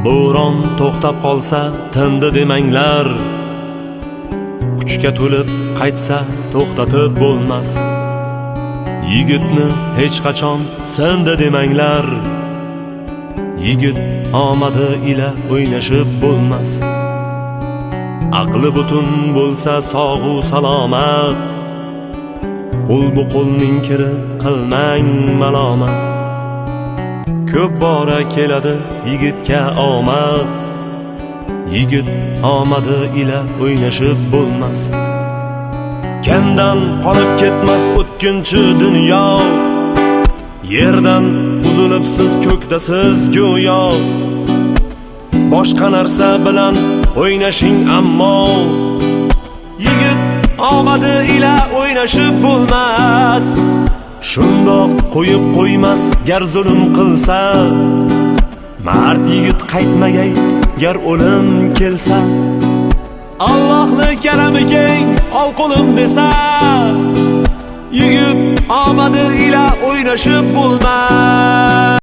Bo'ron to'xtab qolsa tindi demanglar, kuchga to'lib qaytsa to'xtatib bo'lmas. Yigitni hech qachon sindi demanglar, yigit omadi ila o'ynashib bo'lmas. Aqli butun bo'lsa sog'u salomat, qo'l bu qo'lning kiri qilmang malomat. Ko'p bora keladi yigitga omad, yigit omadi ila o'ynashib bo'lmas. Kandan qolib ketmas o'tkinchi dunyo, yerdan uzilib siz ko'kdasiz go'yo. Boshqa narsa bilan o'ynashing ammo, yigit omadi ila o'ynashib bo'lmas. Shundoq qo'yib qo'ymas gar zulm qilsa, mard yigit qaytmagay gar o'lim kelsa. Allohni karami keng ol qo'lim desa, yigit omadi ila o'ynashib bo'lmas.